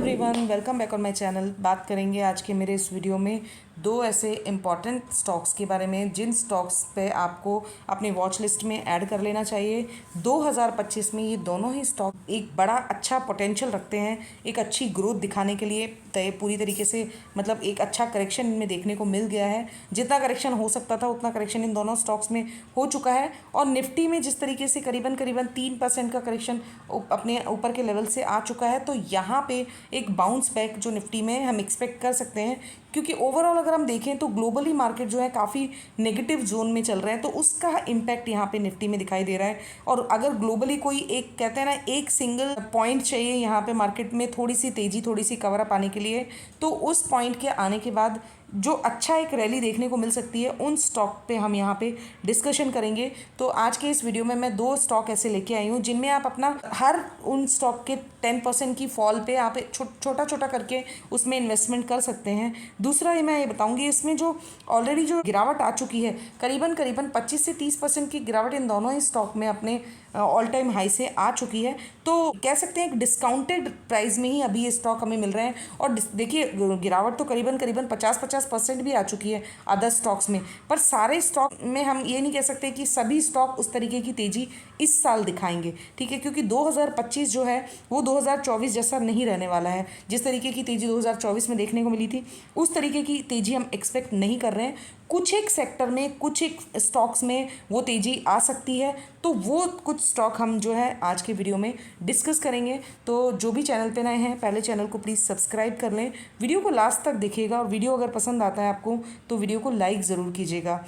Everyone, welcome back on my channel. बात करेंगे आज के मेरे इस वीडियो में दो ऐसे इम्पॉर्टेंट स्टॉक्स के बारे में जिन स्टॉक्स पे आपको अपनी वॉच लिस्ट में ऐड कर लेना चाहिए। 2025 में ये दोनों ही स्टॉक एक बड़ा अच्छा पोटेंशियल रखते हैं, एक अच्छी ग्रोथ दिखाने के लिए पूरी तरीके से मतलब एक अच्छा करेक्शन इनमें देखने को मिल गया है। जितना करेक्शन हो सकता था उतना करेक्शन इन दोनों स्टॉक्स में हो चुका है। और निफ्टी में जिस तरीके से करीबन 3% का करेक्शन अपने ऊपर के लेवल से आ चुका है, तो यहाँ पे एक बाउंस बैक जो निफ्टी में हम एक्सपेक्ट कर सकते हैं। क्योंकि ओवरऑल अगर हम देखें तो ग्लोबली मार्केट जो है काफ़ी नेगेटिव जोन में चल रहा है, तो उसका इम्पैक्ट यहाँ पे निफ्टी में दिखाई दे रहा है। और अगर ग्लोबली कोई एक कहते हैं ना एक सिंगल पॉइंट चाहिए यहाँ पे मार्केट में थोड़ी सी तेज़ी थोड़ी सी कवर अप आने के लिए, तो उस पॉइंट के आने के बाद जो अच्छा एक रैली देखने को मिल सकती है उन स्टॉक पे हम यहाँ पे डिस्कशन करेंगे। तो आज के इस वीडियो में मैं दो स्टॉक ऐसे लेके आई हूँ जिनमें आप अपना हर उन स्टॉक के 10% की फॉल पे आप छोटा छोटा करके उसमें इन्वेस्टमेंट कर सकते हैं। दूसरा मैं ये बताऊंगी, इसमें जो ऑलरेडी जो गिरावट आ चुकी है करीबन 25 से 30% की गिरावट इन दोनों ही स्टॉक में अपने ऑल टाइम हाई से आ चुकी है। तो कह सकते हैं एक डिस्काउंटेड प्राइस में ही अभी ये स्टॉक हमें मिल रहे हैं। और देखिए गिरावट तो करीबन 50% भी आ चुकी है अदर स्टॉक्स में, पर सारे स्टॉक में हम ये नहीं कह सकते कि सभी स्टॉक उस तरीके की तेज़ी इस साल दिखाएंगे, ठीक है। क्योंकि 2025 जो है वो 2024 जैसा नहीं रहने वाला है। जिस तरीके की तेज़ी 2024 में देखने को मिली थी उस तरीके की तेज़ी हम एक्सपेक्ट नहीं कर रहे हैं। कुछ एक सेक्टर में कुछ एक स्टॉक्स में वो तेज़ी आ सकती है, तो वो कुछ स्टॉक हम जो है आज के वीडियो में डिस्कस करेंगे। तो जो भी चैनल पे नए हैं पहले चैनल को प्लीज़ सब्सक्राइब कर लें, वीडियो को लास्ट तक देखिएगा और वीडियो अगर पसंद आता है आपको तो वीडियो को लाइक ज़रूर कीजिएगा।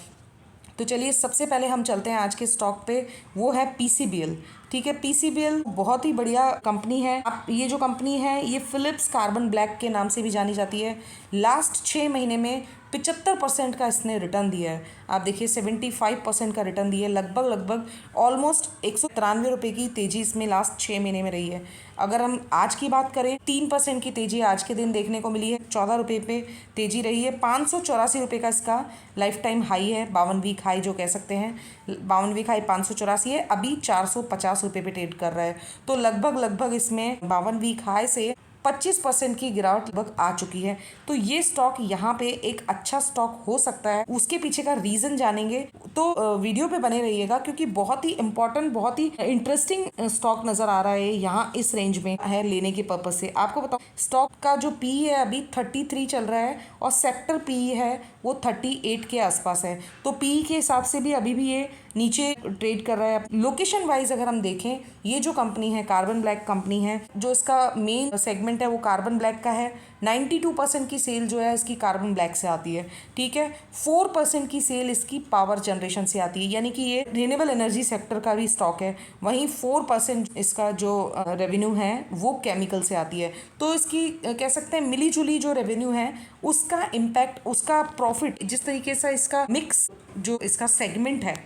तो चलिए सबसे पहले हम चलते हैं आज के स्टॉक पे, वो है पीसीबीएल, ठीक है। पीसीबीएल बहुत ही बढ़िया कंपनी है। अब ये जो कंपनी है ये फिलिप्स कार्बन ब्लैक के नाम से भी जानी जाती है। लास्ट 6 महीने में 75% का इसने रिटर्न दिया है। आप देखिए 75% का रिटर्न दिया है, लगभग ऑलमोस्ट 193 रुपये की तेज़ी इसमें लास्ट 6 महीने में रही है। अगर हम आज की बात करें 3% की तेज़ी आज के दिन देखने को मिली है, 14 रुपये पे तेज़ी रही है। 584 रुपये का इसका लाइफ टाइम हाई है, 52 वीक हाई जो कह सकते हैं। 52 वीक हाई 584 है, अभी 450 रुपये पे ट्रेड कर रहा है। तो लगभग इसमें 52 वीक हाई से 25% की गिरावट लगभग आ चुकी है। तो ये स्टॉक यहाँ पे एक अच्छा स्टॉक हो सकता है। उसके पीछे का रीजन जानेंगे तो वीडियो पे बने रहिएगा, क्योंकि बहुत ही इंपॉर्टेंट बहुत ही इंटरेस्टिंग स्टॉक नजर आ रहा है यहाँ इस रेंज में है लेने के पर्पज से। आपको बताओ स्टॉक का जो पी है अभी 33 चल रहा है और सेक्टर पी है वो 38 के आसपास है। तो पी के हिसाब से भी अभी भी ये नीचे ट्रेड कर रहा है। लोकेशन वाइज अगर हम देखें, ये जो कंपनी है कार्बन ब्लैक कंपनी है, जो इसका मेन सेगमेंट है वो कार्बन ब्लैक का है। 92% की सेल जो है इसकी कार्बन ब्लैक से आती है, ठीक है। 4% की सेल इसकी पावर जनरेशन से आती है, यानी कि ये रिन्यूएबल एनर्जी सेक्टर का भी स्टॉक है। वहीं 4% इसका जो रेवेन्यू है वो केमिकल से आती है। तो इसकी कह सकते हैं मिली जुली जो रेवेन्यू है उसका इम्पैक्ट, उसका प्रॉफिट, जिस तरीके से इसका मिक्स जो इसका सेगमेंट है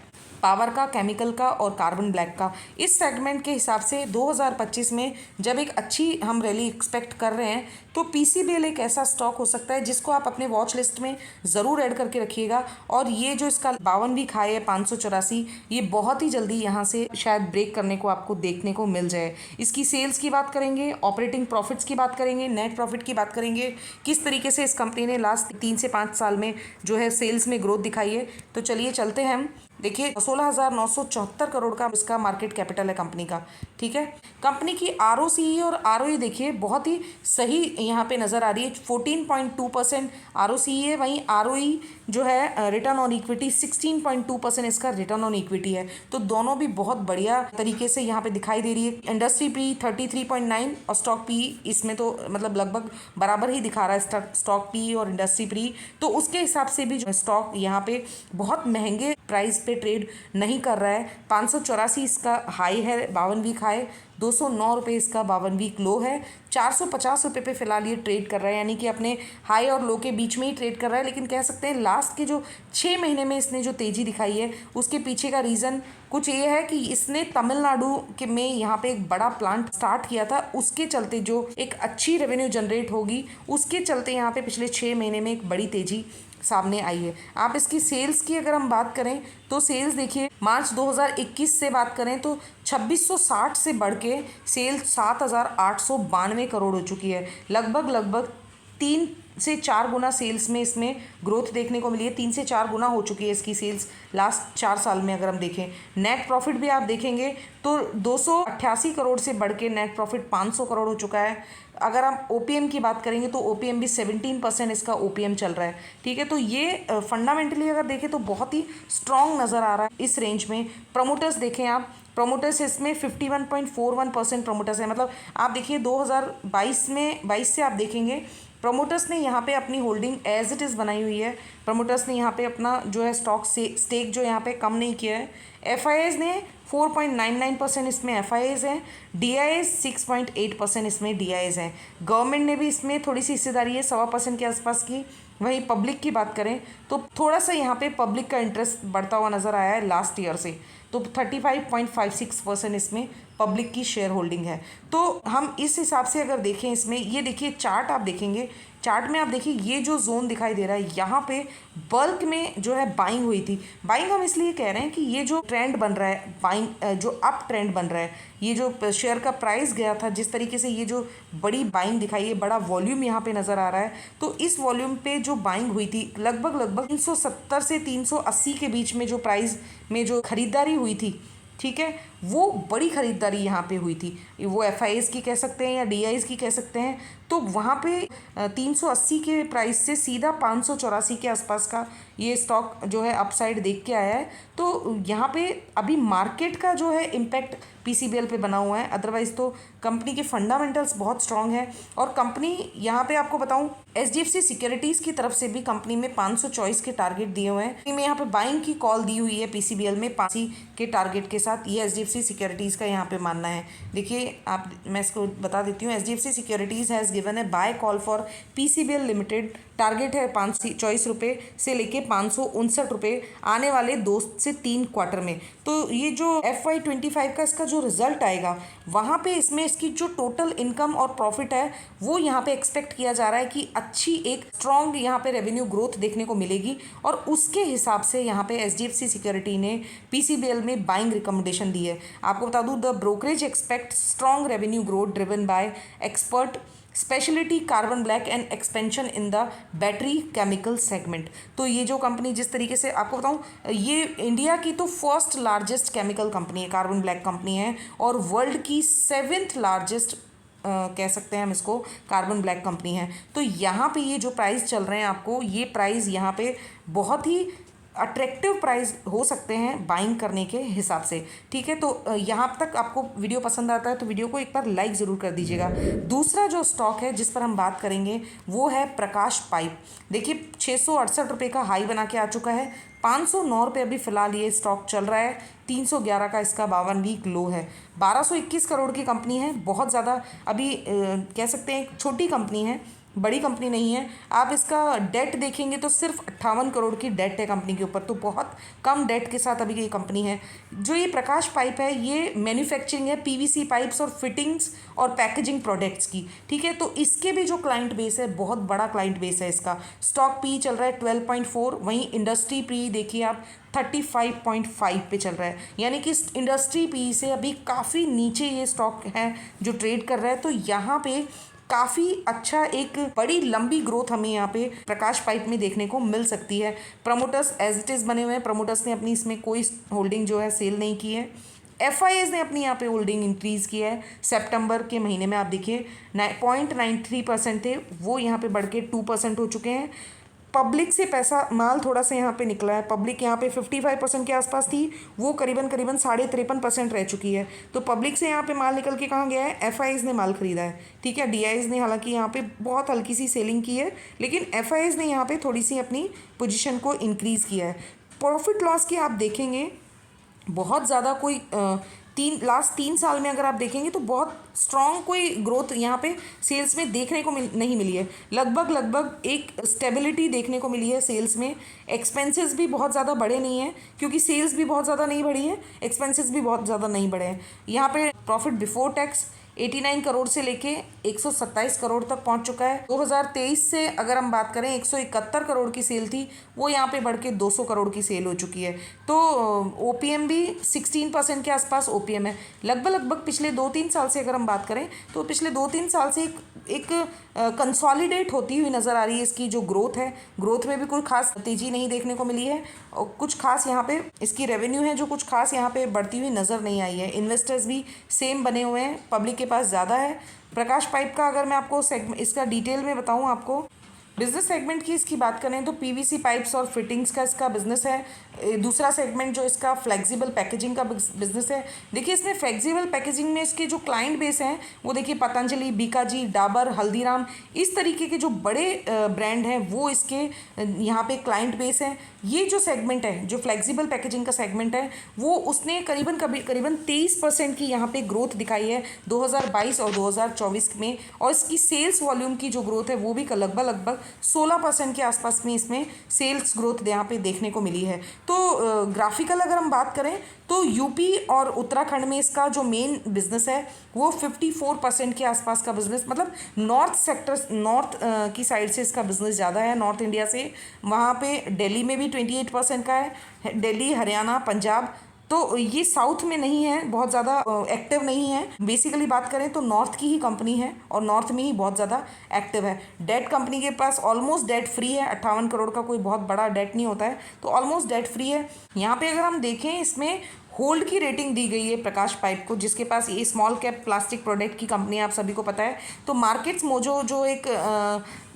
पावर का, केमिकल का और कार्बन ब्लैक का, इस सेगमेंट के हिसाब से 2025 में जब एक अच्छी हम रैली एक्सपेक्ट कर रहे हैं, तो पीसीबीएल एक ऐसा स्टॉक हो सकता है जिसको आप अपने वॉच लिस्ट में ज़रूर ऐड करके रखिएगा। और ये जो इसका 52 वीक हाई है 584, ये बहुत ही जल्दी यहाँ से शायद ब्रेक करने को आपको देखने को मिल जाए। इसकी सेल्स की बात करेंगे, ऑपरेटिंग प्रॉफिट्स की बात करेंगे, नेट प्रॉफिट की बात करेंगे, किस तरीके से इस कंपनी ने लास्ट 3 से 5 साल में जो है सेल्स में ग्रोथ दिखाई है। तो चलिए चलते हैं हम। देखिए 16,974 करोड़ का इसका मार्केट कैपिटल है कंपनी का, ठीक है। कंपनी की आरओसीई और आरओई देखिए बहुत ही सही यहाँ पे नज़र आ रही है। 14.2% आरओसीई है, वहीं आरओई जो है रिटर्न ऑन इक्विटी 16.2% इसका रिटर्न ऑन इक्विटी है। तो दोनों भी बहुत बढ़िया तरीके से यहाँ पे दिखाई दे रही है। इंडस्ट्री पी 33.9 और स्टॉक पी इसमें तो मतलब लगभग बराबर ही दिखा रहा है स्टॉक पी और इंडस्ट्री पी। तो उसके हिसाब से भी जो स्टॉक यहाँ पे बहुत महंगे प्राइस पे ट्रेड नहीं कर रहा है। 584 इसका हाई है, 52 वीक हाई, 209 रुपये इसका 52 वीक लो है। 450 रुपये पे फिलहाल ये ट्रेड कर रहा है, यानी कि अपने हाई और लो के बीच में ही ट्रेड कर रहा है। लेकिन कह सकते हैं लास्ट के जो 6 महीने में इसने जो तेज़ी दिखाई है उसके पीछे का रीज़न कुछ ये है कि इसने तमिलनाडु के में यहाँ पे एक बड़ा प्लांट स्टार्ट किया था, उसके चलते जो एक अच्छी रेवेन्यू जनरेट होगी उसके चलते यहाँ पे पिछले 6 महीने में एक बड़ी तेज़ी सामने आई है। आप इसकी सेल्स की अगर हम बात करें तो सेल्स देखिए मार्च 2021 से बात करें तो 2660 से बढ़ के सेल्स 7892 करोड़ हो चुकी है। लगभग 3 से 4 गुना सेल्स में इसमें ग्रोथ देखने को मिली है। 3 से 4 गुना हो चुकी है इसकी सेल्स लास्ट 4 साल में। अगर हम देखें नेट प्रॉफिट भी आप देखेंगे तो 288 करोड़ से बढ़ के नेट प्रॉफिट 500 करोड़ हो चुका है। अगर आप ओपीएम की बात करेंगे तो ओपीएम भी 17% इसका ओपीएम चल रहा है। ठीक है, तो ये फंडामेंटली अगर देखें तो बहुत ही स्ट्रॉन्ग नज़र आ रहा है इस रेंज में। प्रमोटर्स देखें आप, प्रमोटर्स इसमें 51.41% प्रमोटर्स है। मतलब आप देखिए 2022 से आप देखेंगे प्रमोटर्स ने यहाँ पे अपनी होल्डिंग एज इट इज़ बनाई हुई है। प्रमोटर्स ने यहाँ पे अपना जो है स्टॉक से स्टेक जो यहाँ पे कम नहीं किया है। एफआईआईज ने 4.99% इसमें एफआईआईज हैं। डीआईएज 6.8% इसमें डीआईएज हैं। गवर्नमेंट ने भी इसमें थोड़ी सी हिस्सेदारी है 1.25% के आसपास की। वहीं पब्लिक की बात करें तो थोड़ा सा यहाँ पे पब्लिक का इंटरेस्ट बढ़ता हुआ नज़र आया है लास्ट ईयर से, तो 35.56% इसमें पब्लिक की शेयर होल्डिंग है। तो हम इस हिसाब से अगर देखें इसमें, ये देखिए चार्ट आप देखेंगे, चार्ट में आप देखिए ये जो जोन दिखाई दे रहा है यहाँ पे बल्क में जो है बाइंग हुई थी। बाइंग हम इसलिए कह रहे हैं कि ये जो ट्रेंड बन रहा है बाइंग, जो अप ट्रेंड बन रहा है, ये जो शेयर का प्राइस गया था जिस तरीके से, ये जो बड़ी बाइंग दिखाई है, बड़ा वॉल्यूम यहाँ पे नज़र आ रहा है। तो इस वॉल्यूम पे जो बाइंग हुई थी लगभग 370 से 380 के बीच में जो प्राइस में जो खरीदारी हुई थी, ठीक है, वो बड़ी खरीदारी यहाँ पे हुई थी। वो एफआईआईज की कह सकते हैं या डीआईज की कह सकते हैं। तो वहाँ पे 380 के प्राइस से सीधा 584 के आसपास का ये स्टॉक जो है अपसाइड देख के आया है। तो यहाँ पे अभी मार्केट का जो है इम्पैक्ट पीसीबीएल पे बना हुआ है, अदरवाइज तो कंपनी के फंडामेंटल्स बहुत स्ट्रांग है। और कंपनी यहाँ पे आपको बताऊँ एचडीएफसी सिक्योरिटीज़ की तरफ से भी कंपनी में 524 के टारगेट दिए हुए हैं। मैं यहाँ पे बाइंग की कॉल दी हुई है पीसीबीएल में 5 के टारगेट के साथ, ये एचडीएफसी सिक्योरिटीज़ का यहाँ पे मानना है। देखिए आप, मैं इसको बता देती हूँ, एचडीएफसी सिक्योरिटीज़ हैज़ गिवन है buy call for PCBL Limited. Target है 524 रुपये से लेके 559 रुपये आने वाले 2 से 3 क्वार्टर में। तो ये जो FY25 का इसका जो रिजल्ट आएगा वहाँ पे इसमें इसकी जो टोटल इनकम और प्रॉफिट है वो यहाँ पे एक्सपेक्ट किया जा रहा है कि अच्छी एक स्ट्रॉन्ग यहाँ पे रेवेन्यू ग्रोथ देखने को मिलेगी। और उसके हिसाब से यहाँ पे एचडीएफसी सिक्योरिटी ने पीसीबीएल में बाइंग रिकमेंडेशन दी है। आपको बता दूँ, the brokerage expect strong revenue growth driven by expert speciality carbon black and expansion in the battery chemical segment. तो ये जो कंपनी जिस तरीके से आपको बताऊं, ये इंडिया की तो फर्स्ट लार्जेस्ट केमिकल कंपनी है, कार्बन ब्लैक कंपनी है, और वर्ल्ड की 7th लार्जेस्ट कह सकते हैं हम इसको कार्बन ब्लैक कंपनी है। तो यहाँ पे ये जो प्राइस चल रहे हैं आपको, ये प्राइस यहाँ पे बहुत ही अट्रैक्टिव प्राइस हो सकते हैं बाइंग करने के हिसाब से। ठीक है, तो यहाँ तक आपको वीडियो पसंद आता है तो वीडियो को एक बार लाइक ज़रूर कर दीजिएगा। दूसरा जो स्टॉक है जिस पर हम बात करेंगे वो है प्रकाश पाइप। देखिए 668 रुपये का हाई बना के आ चुका है, 509 रुपये अभी फ़िलहाल ये स्टॉक चल रहा है। 311 का इसका 52 वीक लो है। 1221 करोड़ की कंपनी है, बहुत ज़्यादा अभी कह सकते हैं छोटी कंपनी है, बड़ी कंपनी नहीं है। आप इसका डेट देखेंगे तो सिर्फ 58 करोड़ की डेट है कंपनी के ऊपर, तो बहुत कम डेट के साथ अभी ये कंपनी है। जो ये प्रकाश पाइप है ये मैन्युफैक्चरिंग है पीवीसी पाइप्स और फिटिंग्स और पैकेजिंग प्रोडक्ट्स की। ठीक है, तो इसके भी जो क्लाइंट बेस है बहुत बड़ा क्लाइंट बेस है इसका। स्टॉक पी चल रहा है 12.4, वहीं इंडस्ट्री पी देखिए आप 35.5 पे चल रहा है, यानी कि इंडस्ट्री पी से अभी काफ़ी नीचे ये स्टॉक है जो ट्रेड कर रहा है। तो यहाँ पे काफ़ी अच्छा एक बड़ी लंबी ग्रोथ हमें यहाँ पे प्रकाश पाइप में देखने को मिल सकती है। प्रमोटर्स एज इट इज़ बने हुए हैं, प्रमोटर्स ने अपनी इसमें कोई होल्डिंग जो है सेल नहीं की है। एफआईआईज ने अपनी यहाँ पे होल्डिंग इंक्रीज़ की है। सितंबर के महीने में आप देखिए 0.93% थे, वो यहाँ पे बढ़ के 2% हो चुके हैं। पब्लिक से पैसा माल थोड़ा सा यहाँ पे निकला है। पब्लिक यहाँ पे 55% के आसपास थी, वो करीबन 53.5% रह चुकी है। तो पब्लिक से यहाँ पे माल निकल के कहाँ गया है, एफआईआईज ने माल खरीदा है। ठीक है, डीआईज ने हालांकि यहाँ पे बहुत हल्की सी सेलिंग की है, लेकिन एफआईआईज ने यहाँ पे थोड़ी सी अपनी पोजीशन को इंक्रीज़ किया है। प्रॉफिट लॉस की आप देखेंगे बहुत ज़्यादा कोई लास्ट 3 साल में अगर आप देखेंगे तो बहुत स्ट्रॉन्ग कोई ग्रोथ यहाँ पे सेल्स में देखने को नहीं मिली है। लगभग एक स्टेबिलिटी देखने को मिली है सेल्स में। एक्सपेंसेस भी बहुत ज़्यादा बढ़े नहीं हैं, क्योंकि सेल्स भी बहुत ज़्यादा नहीं बढ़ी है, एक्सपेंसेस भी बहुत ज़्यादा नहीं बढ़े हैं। यहाँ पे प्रॉफिट बिफोर टैक्स 89 करोड़ से लेके 127 करोड़ तक पहुंच चुका है। 2023 से अगर हम बात करें 171 करोड़ की सेल थी, वो यहाँ पे बढ़ के 200 करोड़ की सेल हो चुकी है। तो ओपीएम भी 16% के आसपास ओपीएम है। लगभग पिछले 2-3 साल से अगर हम बात करें तो पिछले 2-3 साल से एक कंसोलिडेट होती हुई नज़र आ रही है। इसकी जो ग्रोथ है, ग्रोथ में भी कोई खास तेज़ी नहीं देखने को मिली है और कुछ खास यहाँ पे इसकी रेवेन्यू है जो कुछ खास यहाँ पे बढ़ती हुई नज़र नहीं आई है। इन्वेस्टर्स भी सेम बने हुए हैं, पब्लिक के पास ज़्यादा है। प्रकाश पाइप का अगर मैं आपको इसका डिटेल में बताऊँ आपको, बिजनेस सेगमेंट की इसकी बात करें तो पीवीसी पाइप्स और फिटिंग्स का इसका बिजनेस है। दूसरा सेगमेंट जो इसका फ्लेक्सिबल पैकेजिंग का बिजनेस है। देखिए इसमें फ्लेक्सिबल पैकेजिंग में इसके जो क्लाइंट बेस हैं वो देखिए पतंजलि, बीकाजी, डाबर, हल्दीराम, इस तरीके के जो बड़े ब्रांड हैं वो इसके यहाँ पे क्लाइंट बेस हैं। ये जो सेगमेंट है, जो फ्लेक्सिबल पैकेजिंग का सेगमेंट है, वो उसने करीबन 23% की यहाँ पे ग्रोथ दिखाई है 2022 और 2024 में। और इसकी सेल्स वॉल्यूम की जो ग्रोथ है वो भी लगभग 16% के आसपास में इसमें सेल्स ग्रोथ यहाँ पे देखने को मिली है। तो ग्राफिकल अगर हम बात करें तो यूपी और उत्तराखंड में इसका जो मेन बिजनेस है वो 54% के आसपास का बिजनेस, मतलब नॉर्थ सेक्टर, नॉर्थ की साइड से इसका बिजनेस ज़्यादा है, नॉर्थ इंडिया से। वहाँ पे दिल्ली में भी 28% का है, दिल्ली, हरियाणा, पंजाब। तो ये साउथ में नहीं है, बहुत ज़्यादा एक्टिव नहीं है। बेसिकली बात करें तो नॉर्थ की ही कंपनी है और नॉर्थ में ही बहुत ज़्यादा एक्टिव है। डेट कंपनी के पास ऑलमोस्ट डेट फ्री है, 58 करोड़ का कोई बहुत बड़ा डेट नहीं होता है, तो ऑलमोस्ट डेट फ्री है। यहाँ पे अगर हम देखें इसमें होल्ड की रेटिंग दी गई है प्रकाश पाइप को, जिसके पास ये स्मॉल कैप प्लास्टिक प्रोडक्ट की कंपनी है, आप सभी को पता है। तो मार्केट्स मोजो जो एक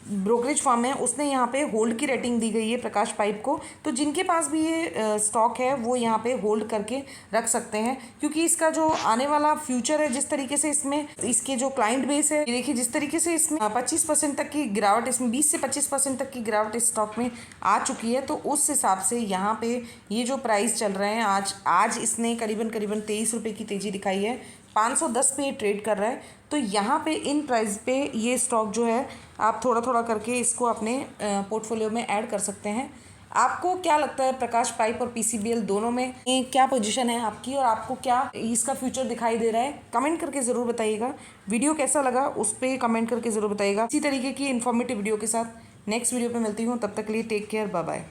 ब्रोकरेज फर्म है, उसने यहाँ पे होल्ड की रेटिंग दी गई है प्रकाश पाइप को। तो जिनके पास भी ये स्टॉक है वो यहाँ पे होल्ड करके रख सकते हैं, क्योंकि इसका जो आने वाला फ्यूचर है, जिस तरीके से इसमें इसके जो क्लाइंट बेस है, देखिए जिस तरीके से इसमें 25% तक की गिरावट, इसमें 20 से 25% तक की गिरावट इस स्टॉक में आ चुकी है। तो उस हिसाब से यहाँ पे ये जो प्राइस चल रहे हैं, आज इसने करीबन 23 रुपये की तेज़ी दिखाई है, 510 पे ये ट्रेड कर रहा है। तो यहाँ पे इन प्राइस पे ये स्टॉक जो है आप थोड़ा थोड़ा करके इसको अपने पोर्टफोलियो में ऐड कर सकते हैं। आपको क्या लगता है प्रकाश पाइप और पीसीबीएल दोनों में क्या पोजीशन है आपकी, और आपको क्या इसका फ्यूचर दिखाई दे रहा है? कमेंट करके ज़रूर बताइएगा। वीडियो कैसा लगा उस पर कमेंट करके ज़रूर बताइएगा। इसी तरीके की इन्फॉर्मेटिव वीडियो के साथ नेक्स्ट वीडियो पे मिलती हूँ, तब तक के लिए टेक केयर, बाय बाय।